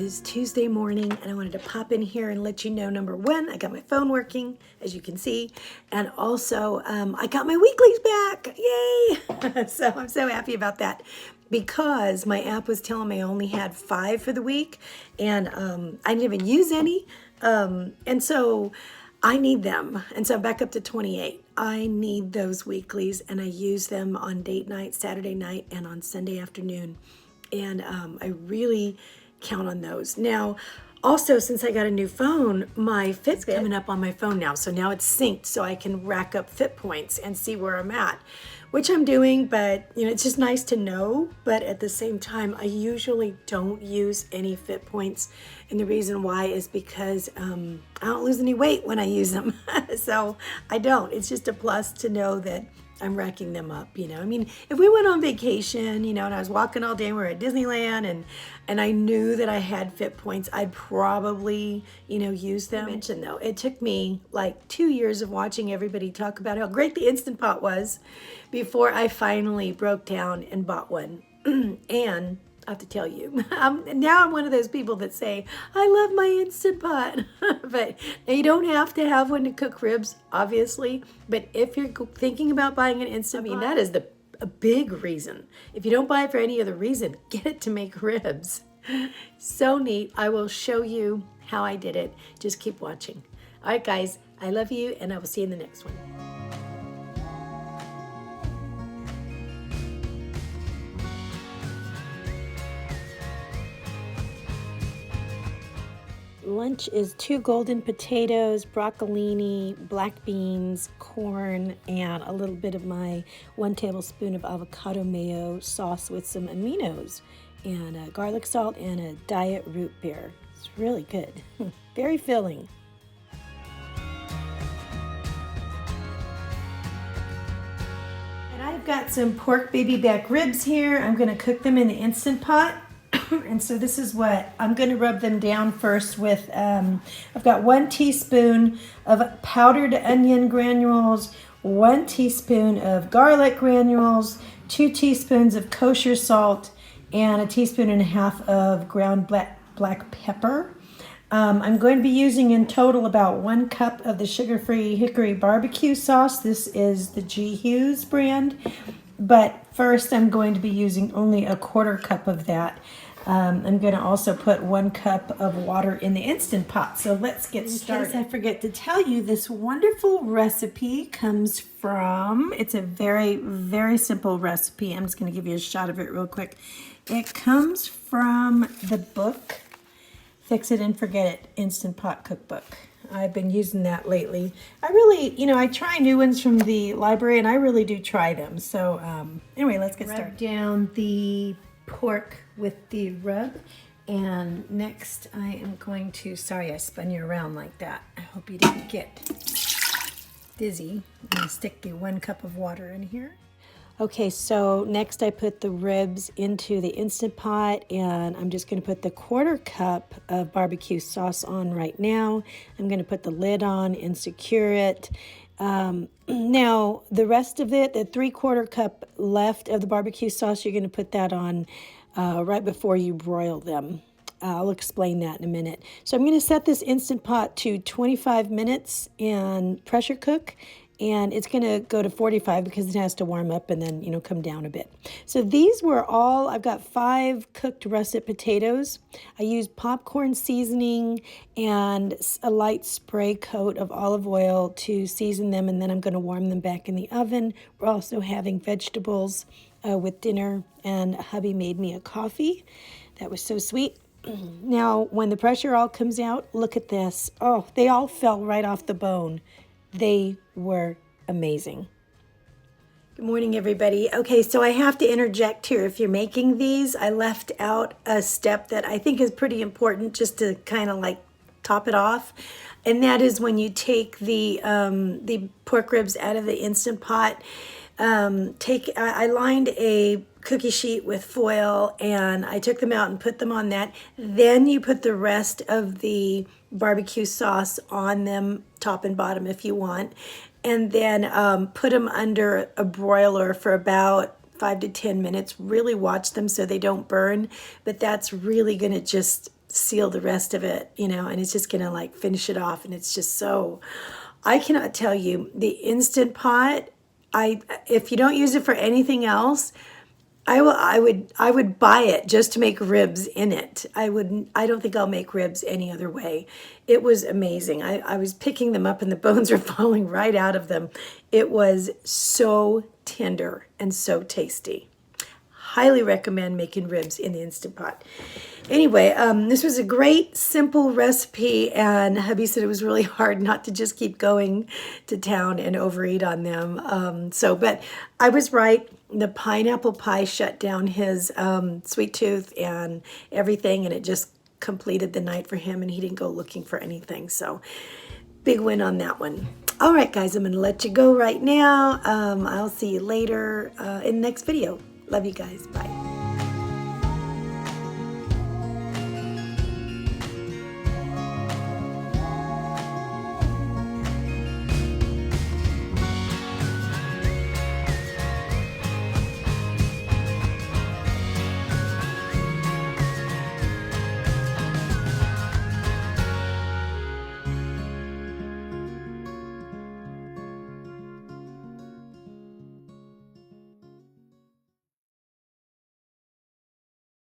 is Tuesday morning, and I wanted to pop in here and let you know, number one, I got my phone working, as you can see, and also I got my weeklies back. Yay! So I'm so happy about that, because my app was telling me I only had 5 for the week, and I didn't even use any, and so I need them, and so I'm back up to 28. I need those weeklies, and I use them on date night, Saturday night, and on Sunday afternoon, and I really count on those. Now, also, since I got a new phone, my Fitbit's coming up on my phone now, so now it's synced, so I can rack up Fit points and see where I'm at, which I'm doing, but you know, it's just nice to know. But at the same time, I usually don't use any Fit points, and the reason why is because I don't lose any weight when I use them. So I don't. It's just a plus to know that I'm racking them up, you know. I mean, if we went on vacation, you know, and I was walking all day, and we were at Disneyland, and I knew that I had Fit points, I'd probably, you know, use them. I mentioned though, it took me like 2 years of watching everybody talk about how great the Instant Pot was before I finally broke down and bought one. And I have to tell you, now I'm one of those people that say, I love my Instant Pot. But now you don't have to have one to cook ribs, obviously. But if you're thinking about buying an Instant Pot, that is a big reason. If you don't buy it for any other reason, get it to make ribs. So neat. I will show you how I did it. Just keep watching. All right, guys, I love you, and I will see you in the next one. Lunch is 2 golden potatoes, broccolini, black beans, corn, and a little bit of my 1 tablespoon of avocado mayo sauce with some aminos, and garlic salt and a diet root beer. It's really good. Very filling. And I've got some pork baby back ribs here. I'm going to cook them in the Instant Pot. And so this is what I'm going to rub them down first with. I've got 1 teaspoon of powdered onion granules, 1 teaspoon of garlic granules, 2 teaspoons of kosher salt, and 1.5 teaspoons of ground black pepper. I'm going to be using in total about 1 cup of the sugar-free hickory barbecue sauce. This is the G. Hughes brand. But first I'm going to be using only 1/4 cup of that. I'm going to also put 1 cup of water in the Instant Pot. So let's get started. In case I forget to tell you, this wonderful recipe comes from, it's a very, very simple recipe. I'm just going to give you a shot of it real quick. It comes from the book, Fix It and Forget It Instant Pot Cookbook. I've been using that lately. I really, you know, I try new ones from the library, and I really do try them. So anyway, let's get started. Rub down the pork with the rub, and next I am going to, sorry I spun you around like that. I hope you didn't get dizzy. I'm going to stick the 1 cup of water in here. Okay, so next I put the ribs into the Instant Pot, and I'm just going to put the 1/4 cup of barbecue sauce on right now. I'm going to put the lid on and secure it. Now, the rest of it, the 3/4 cup left of the barbecue sauce, you're going to put that on right before you broil them. I'll explain that in a minute. So I'm going to set this Instant Pot to 25 minutes and pressure cook. And it's going to go to 45 because it has to warm up and then, you know, come down a bit. So these were all, I've got 5 cooked russet potatoes. I used popcorn seasoning and a light spray coat of olive oil to season them, and then I'm going to warm them back in the oven. We're also having vegetables with dinner, and hubby made me a coffee. That was so sweet. Now, when the pressure all comes out, look at this. Oh, they all fell right off the bone. They were amazing. Good morning, everybody. Okay, so I have to interject here. If you're making these, I left out a step that I think is pretty important just to kind of like top it off. And that is when you take the pork ribs out of the Instant Pot. I lined a cookie sheet with foil, and I took them out and put them on that. Then you put the rest of the barbecue sauce on them, top and bottom if you want, and then put them under a broiler for about 5 to 10 minutes. Really watch them so they don't burn, but that's really going to just seal the rest of it, you know, and it's just gonna like finish it off. And it's just so, I cannot tell you, the Instant Pot, if you don't use it for anything else, I would buy it just to make ribs in it. I don't think I'll make ribs any other way. It was amazing. I was picking them up and the bones are falling right out of them. It was so tender and so tasty. Highly recommend making ribs in the Instant Pot. Anyway, this was a great, simple recipe, and hubby said it was really hard not to just keep going to town and overeat on them. But I was right. The pineapple pie shut down his sweet tooth and everything, and it just completed the night for him, and he didn't go looking for anything. So, big win on that one. All right, guys, I'm going to let you go right now. I'll see you later in the next video. Love you guys. Bye.